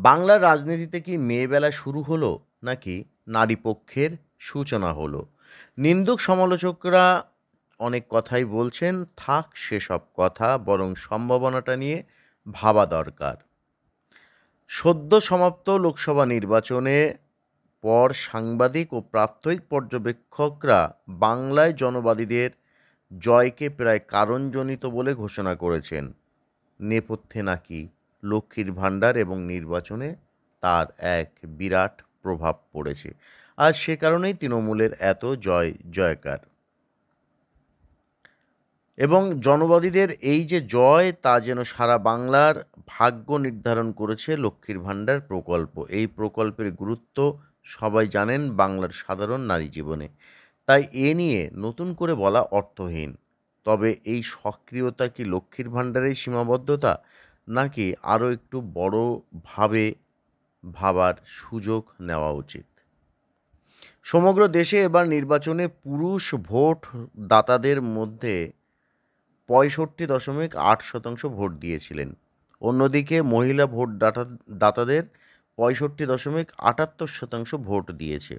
বাংলার রাজনীতিতে কি মেয়েবেলা শুরু হলো নাকি নারী পক্ষের সূচনা হলো? নিন্দুক সমালোচকরা অনেক কথাই বলছেন, থাক সেসব কথা, বরং সম্ভাবনাটা নিয়ে ভাবা দরকার। সদ্য সমাপ্ত লোকসভা নির্বাচনে পর সাংবাদিক ও প্রাত্যহিক পর্যবেক্ষকরা বাংলায় জনবাদীদের জয়কে প্রায় কারণজনিত বলে ঘোষণা করেছেন। নেপথ্যে নাকি লক্ষ্মীর ভাণ্ডার এবং নির্বাচনে তার এক বিরাট প্রভাব পড়েছে। আর সে কারণেই তৃণমূলের এত জয় জয়কার। এবং জনবাদীদের এই যে জয়, তা যেন সারা বাংলার ভাগ্য নির্ধারণ করেছে লক্ষ্মীর ভাণ্ডার প্রকল্প। এই প্রকল্পের গুরুত্ব সবাই জানেন বাংলার সাধারণ নারী জীবনে। তাই এ নিয়ে নতুন করে বলা অর্থহীন। তবে এই সক্রিয়তা কি লক্ষ্মীর ভাণ্ডারেই সীমাবদ্ধতা, নাকি আরও একটু বড়ভাবে ভাবার সুযোগ নেওয়া উচিত? সমগ্র দেশে এবার নির্বাচনে পুরুষ ভোট দাতাদের মধ্যে 65.8% ভোট দিয়েছিলেন। অন্যদিকে মহিলা ভোট দাতাদের 65.78% ভোট দিয়েছে।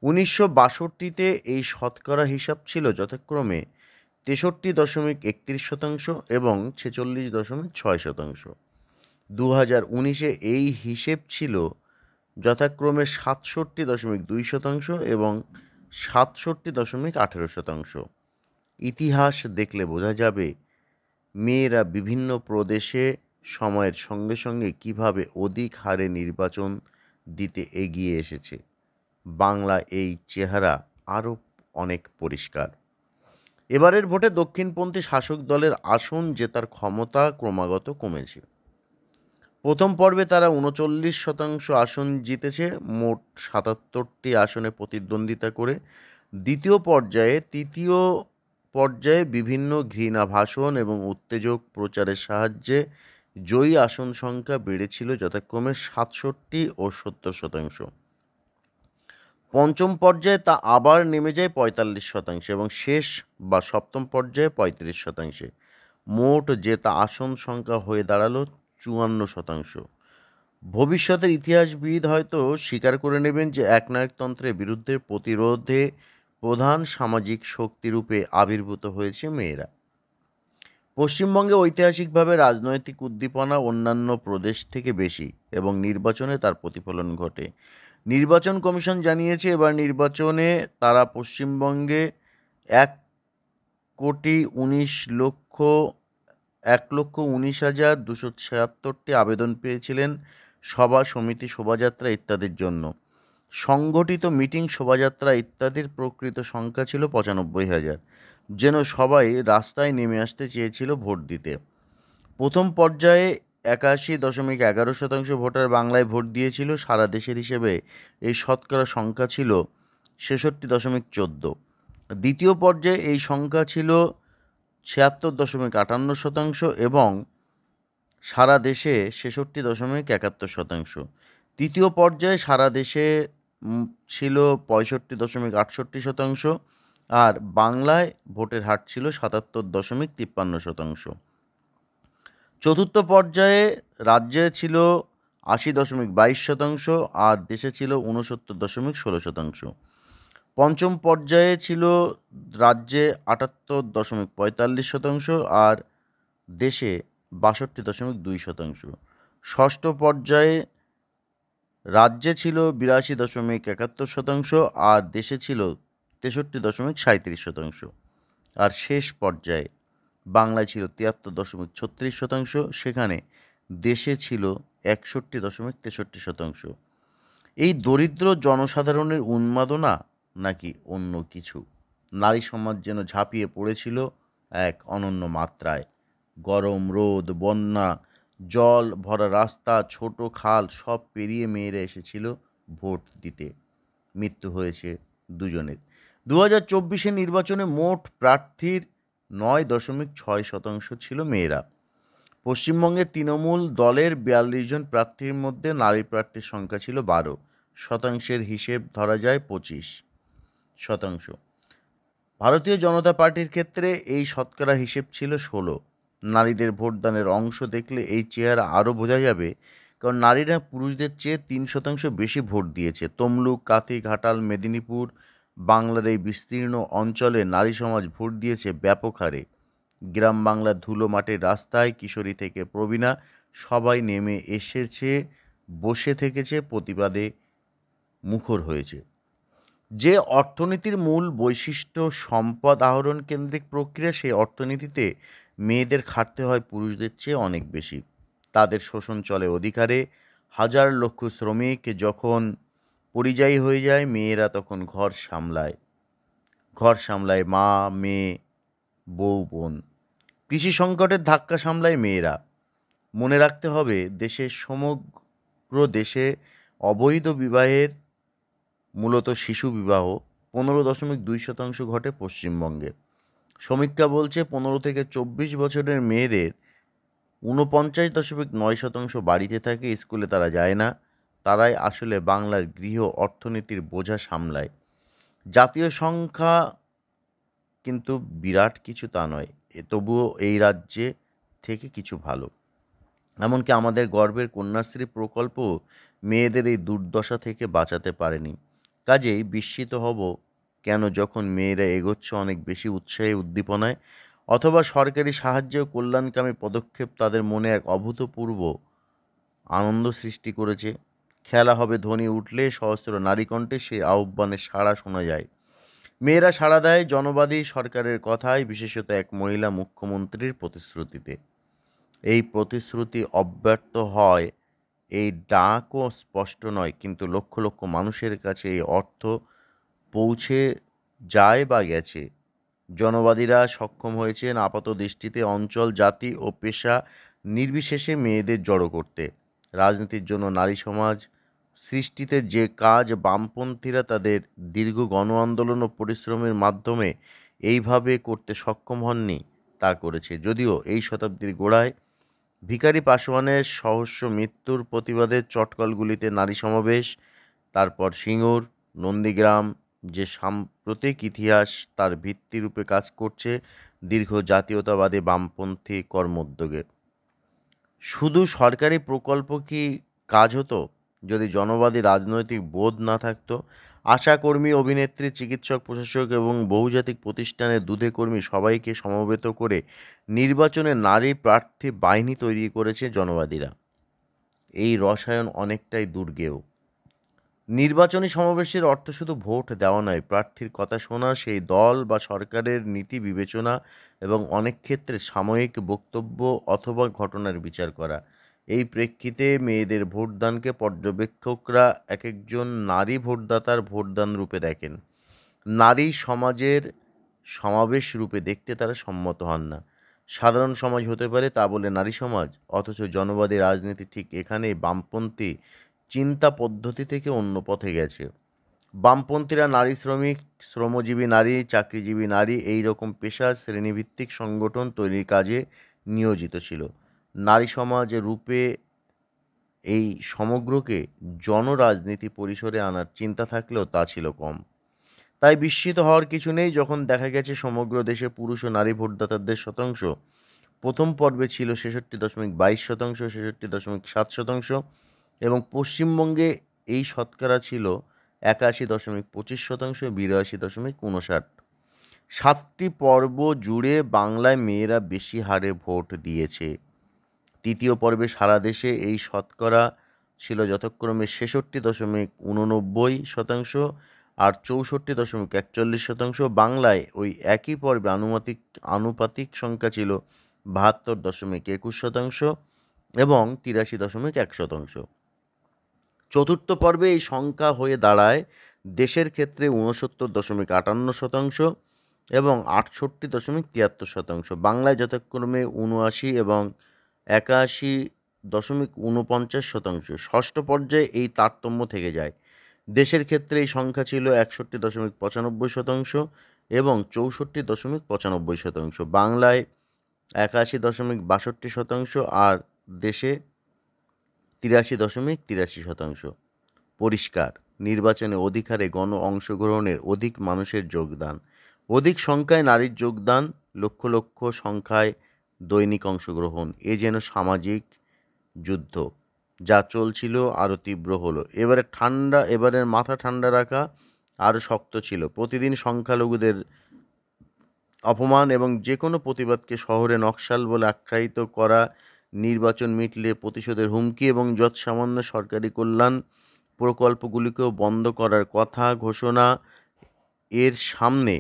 1962-তে এই শতকরা হিসাব ছিল যথাক্রমে 63.31% এবং 46.6%। 2019-এ এই হিসেব ছিল যথাক্রমে 67.2% এবং 67.18%। ইতিহাস দেখলে বোঝা যাবে মেয়েরা বিভিন্ন প্রদেশে সময়ের সঙ্গে সঙ্গে কীভাবে অধিক হারে নির্বাচন দিতে এগিয়ে এসেছে। বাংলা এই চেহারা আরও অনেক পরিষ্কার। এবারের ভোটে দক্ষিণপন্থী শাসক দলের আসন জেতার ক্ষমতা ক্রমাগত কমেছে। প্রথম পর্বে তারা 39% আসন জিতেছে, মোট 77টি আসনে প্রতিদ্বন্দ্বিতা করে। তৃতীয় পর্যায়ে বিভিন্ন ঘৃণা ভাষণ এবং উত্তেজক প্রচারের সাহায্যে জয়ী আসন সংখ্যা বেড়েছিল যথাক্রমে 67 ও 70%। পঞ্চম পর্যায়ে তা আবার নেমে যায় 45% এবং শেষ বা সপ্তম পর্যায়ে 35%। মোট জেতা আসন সংখ্যা হয়ে দাঁড়ালো 54%। ভবিষ্যতের ইতিহাসবিদ হয়তো স্বীকার করে নেবেন যে একনায়কতন্ত্রের বিরুদ্ধে প্রতিরোধে প্রধান সামাজিক শক্তিরূপে আবির্ভূত হয়েছে মেয়েরা। পশ্চিমবঙ্গে ঐতিহাসিকভাবে রাজনৈতিক উদ্দীপনা অন্যান্য প্রদেশ থেকে বেশি এবং নির্বাচনে তার প্রতিফলন ঘটে। নির্বাচন কমিশন জানিয়েছে এবার নির্বাচনে তারা পশ্চিমবঙ্গে 1,19,276,276টি আবেদন পেয়েছিলেন সভা সমিতি শোভাযাত্রা ইত্যাদির জন্য। সংগঠিত মিটিং শোভাযাত্রা ইত্যাদির প্রকৃত সংখ্যা ছিল 95,000। যেন সবাই রাস্তায় নেমে আসতে চেয়েছিল ভোট দিতে। প্রথম পর্যায়ে 81.11% ভোটার বাংলায় ভোট দিয়েছিল। সারা দেশের হিসেবে এই শতকরা সংখ্যা ছিল 66.14। দ্বিতীয় পর্যায়ে এই সংখ্যা ছিল 76.58% এবং সারা দেশে 66.71%। তৃতীয় পর্যায়ে সারা দেশে ছিল 65.68% আর বাংলায় ভোটের হার ছিল 77.53%। চতুর্থ পর্যায়ে রাজ্যে ছিল 80.22% আর দেশে ছিল 69.16%। পঞ্চম পর্যায়ে ছিল রাজ্যে 78.45% আর দেশে 62.2%। ষষ্ঠ পর্যায়ে রাজ্যে ছিল 82.71% আর দেশে ছিল 63.37%। আর শেষ পর্যায়ে বাংলায় ছিল 73.36%, সেখানে দেশে ছিল 61.63%। এই দরিদ্র জনসাধারণের উন্মাদনা নাকি অন্য কিছু? নারী সমাজ যেন ঝাঁপিয়ে পড়েছিল এক অনন্য মাত্রায়। গরম, রোদ, বন্যা, জল ভরা রাস্তা, ছোট খাল সব পেরিয়ে মেয়েরা এসেছিল ভোট দিতে। মৃত্যু হয়েছে দুজনের। 2024 নির্বাচনে মোট প্রার্থীর 9.6% ছিল মেয়েরা। পশ্চিমবঙ্গে তৃণমূল দলের 42 জন প্রার্থীর মধ্যে নারী প্রার্থীর সংখ্যা ছিল 12%। হিসেব ধরা যায় 25%। ভারতীয় জনতা পার্টির ক্ষেত্রে এই শতকরা হিসেব ছিল 16। নারীদের ভোটদানের অংশ দেখলে এই চেহারা আরও বোঝা যাবে কারণ নারীরা পুরুষদের চেয়ে 3% বেশি ভোট দিয়েছে। তমলুক, কাথি, ঘাটাল, মেদিনীপুর, বাংলার এই বিস্তীর্ণ অঞ্চলে নারী সমাজ ভোট দিয়েছে ব্যাপক হারে। গ্রাম বাংলার ধুলো মাটির রাস্তায় কিশোরী থেকে প্রবীণা সবাই নেমে এসেছে, বসে থেকেছে, প্রতিবাদে মুখর হয়েছে। যে অর্থনীতির মূল বৈশিষ্ট্য সম্পদ আহরণ কেন্দ্রিক প্রক্রিয়া, সেই অর্থনীতিতে মেয়েদের খাটতে হয় পুরুষদের চেয়ে অনেক বেশি। তাদের শোষণ চলে অধিকারে। হাজার লক্ষ শ্রমিক যখন পরিযায়ী হয়ে যায়, মেয়েরা তখন ঘর সামলায় মা, মেয়ে, বউ, বোন। কৃষি সংকটের ধাক্কা সামলায় মেয়েরা। মনে রাখতে হবে, সমগ্র দেশে অবৈধ বিবাহের, মূলত শিশু বিবাহ, 15.2% ঘটে পশ্চিমবঙ্গে। সমীক্ষা বলছে 15 থেকে 24 বছরের মেয়েদের 49.9% বাড়িতে থাকে, স্কুলে তারা যায় না। তারাই আসলে বাংলার গৃহ অর্থনীতির বোঝা সামলায়। জাতীয় সংখ্যা কিন্তু বিরাট কিছু তা নয়, তবুও এই রাজ্যে থেকে কিছু ভালো। এমনকি আমাদের গর্বের কন্যাশ্রী প্রকল্প মেয়েদের এই দুর্দশা থেকে বাঁচাতে পারেনি। কাজেই বিস্মিত হব কেন যখন মেয়েরা এগোচ্ছে অনেক বেশি উৎসাহে, উদ্দীপনায়, অথবা সরকারি সাহায্য ও কল্যাণকামী পদক্ষেপ তাদের মনে এক অভূতপূর্ব আনন্দ সৃষ্টি করেছে। খেলা হবে ধ্বনি উঠলে সহস্র নারীকণ্ঠে সেই আহ্বানের সাড়া শোনা যায়। মেয়েরা সাড়া দেয় জনবাদী সরকারের কথায়, বিশেষত এক মহিলা মুখ্যমন্ত্রীর প্রতিশ্রুতিতে। এই প্রতিশ্রুতি অব্যর্থ হয়, এই ডাকও স্পষ্ট নয়, কিন্তু লক্ষ লক্ষ মানুষের কাছে এই অর্থ পৌঁছে যায় বা গেছে। জনবাদীরা সক্ষম হয়েছেন আপাত দৃষ্টিতে অঞ্চল, জাতি ও পেশা নির্বিশেষে মেয়েদের জড়ো করতে। রাজনীতির জন্য নারী সমাজ সৃষ্টিতে যে কাজ বামপন্থীরা তাদের দীর্ঘ গণ আন্দোলন ও পরিশ্রমের মাধ্যমে এইভাবে করতে সক্ষম হননি, তা করেছে। যদিও এই শতাব্দীর গোড়ায় ভিখারি পাসোয়ানের সহস্র মৃত্যুর প্রতিবাদে চটকলগুলিতে নারী সমাবেশ, তারপর সিঙ্গুর, নন্দীগ্রাম, যে সাম্প্রতিক ইতিহাস তার ভিত্তিরূপে কাজ করছে দীর্ঘ জাতীয়তাবাদী বামপন্থী কর্মোদ্যোগের। শুধু সরকারি প্রকল্প কি কাজ হতো যদি জনবাদী রাজনৈতিক বোধ না থাকতো? আশাকর্মী, অভিনেত্রী, চিকিৎসক, প্রশাসক এবং বহুজাতিক প্রতিষ্ঠানের দুধে কর্মী সবাইকে সমবেত করে নির্বাচনে নারী প্রার্থী বাহিনী তৈরি করেছে জনবাদীরা। এই রসায়ন অনেকটাই দুর্গেয়। নির্বাচনী সমাবেশের অর্থ শুধু ভোট দেওয়া নয়, প্রার্থীর কথা শোনা, সেই দল বা সরকারের নীতি বিবেচনা এবং অনেক ক্ষেত্রে সাময়িক বক্তব্য অথবা ঘটনার বিচার করা। এই প্রেক্ষিতে মেয়েদের ভোটদানকে পর্যবেক্ষকরা এক একজন নারী ভোটদাতার ভোটদান রূপে দেখেন। নারী সমাজের সমাবেশ রূপে দেখতে তারা সম্মত হন না। সাধারণ সমাজ হতে পারে তা বলে নারী সমাজ, অথচ জনবাদী রাজনীতি ঠিক এখানেই বামপন্থী চিন্তা পদ্ধতি থেকে অন্য পথে গেছে। বামপন্থীরা নারী শ্রমিক, শ্রমজীবী নারী, চাকরিজীবী নারী, এই রকম পেশার শ্রেণীভিত্তিক সংগঠন তৈরির কাজে নিয়োজিত ছিল। নারী সমাজ রূপে এই সমগ্রকে জনরাজনীতি পরিসরে আনার চিন্তা থাকলেও তা ছিল কম। তাই বিস্মিত হওয়ার কিছু নেই যখন দেখা গেছে সমগ্র দেশে পুরুষ ও নারী ভোটদাতাদের শতাংশ প্রথম পর্বে ছিল 66.22%, 66.7%, এবং পশ্চিমবঙ্গে এই শতকরা ছিল 81.25%, 82.59%। 7টি পর্ব জুড়ে বাংলায় মেয়েরা বেশি হারে ভোট দিয়েছে। তৃতীয় পর্বে সারা দেশে এই শতকরা ছিল যথাক্রমে 66.89% আর 64.41%। বাংলায় ওই একই পর্বে আনুপাতিক সংখ্যা ছিল 72.21% এবং 83.1%। চতুর্থ পর্বে এই সংখ্যা হয়ে দাঁড়ায় দেশের ক্ষেত্রে 69.58% এবং 68.73%। বাংলায় যথাক্রমে 79 এবং 81.49%। ষষ্ঠ পর্যায়ে এই তারতম্য থেকে যায়। দেশের ক্ষেত্রে এই সংখ্যা ছিল 61.95% এবং 64.95%। বাংলায় 81.62% আর দেশে 83.83%। পরিষ্কার, নির্বাচনে অধিক হারে গণ অংশগ্রহণের, অধিক মানুষের যোগদান, অধিক সংখ্যায় নারীর যোগদান, লক্ষ লক্ষ সংখ্যায় দৈনিক অংশগ্রহণ, এ যেন সামাজিক যুদ্ধ। যা চলছিল আরও তীব্র হলো। এবারের মাথা ঠান্ডা রাখা আরও শক্ত ছিল। প্রতিদিন সংখ্যালঘুদের অপমান এবং যে কোনো প্রতিবাদকে শহরে নকশাল বলে আখ্যায়িত করা, নির্বাচন মিটলে প্রতিশোধের হুমকি এবং যৎসামান্য সরকারি কল্যাণ প্রকল্পগুলিকেও বন্ধ করার কথা ঘোষণা, এর সামনে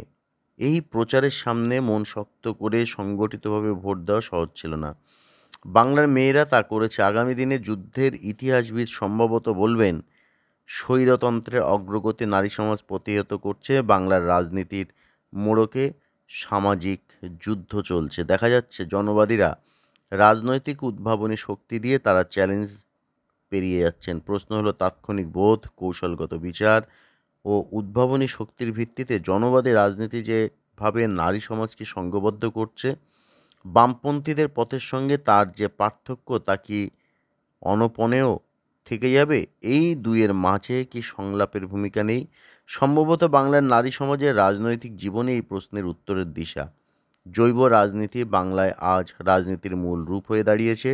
এই প্রচারের সামনে মন শক্ত করে সংগঠিতভাবে ভোট দেওয়া সহজ ছিল না। বাংলার মেয়েরা তা করেছে। আগামী দিনে যুদ্ধের ইতিহাসবিদ সম্ভবত বলবেন, স্বৈরতন্ত্রের অগ্রগতি নারী সমাজ প্রতিহত করছে। বাংলার রাজনীতির মোড়কে সামাজিক যুদ্ধ চলছে। দেখা যাচ্ছে জনবাদীরা রাজনৈতিক উদ্ভাবনী শক্তি দিয়ে তারা চ্যালেঞ্জ পেরিয়ে যাচ্ছেন। প্রশ্ন হলো তাৎক্ষণিক বোধ, কৌশলগত বিচার ও উদ্ভাবনী শক্তির ভিত্তিতে জনবাদী রাজনীতি যেভাবে নারী সমাজকে সংঘবদ্ধ করছে, বামপন্থীদের পথের সঙ্গে তার যে পার্থক্য তা কি অনপনেয় থেকে যাবে? এই দুইয়ের মাঝে কি সংলাপের ভূমিকা নেই? সম্ভবত বাংলার নারী সমাজের রাজনৈতিক জীবনে এই প্রশ্নের উত্তরের দিশা। জৈব রাজনীতি বাংলায় আজ রাজনীতির মূল রূপ হয়ে দাঁড়িয়েছে।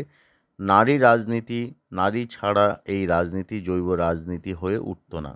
নারী ছাড়া এই রাজনীতি জৈব রাজনীতি হয়ে উঠত না।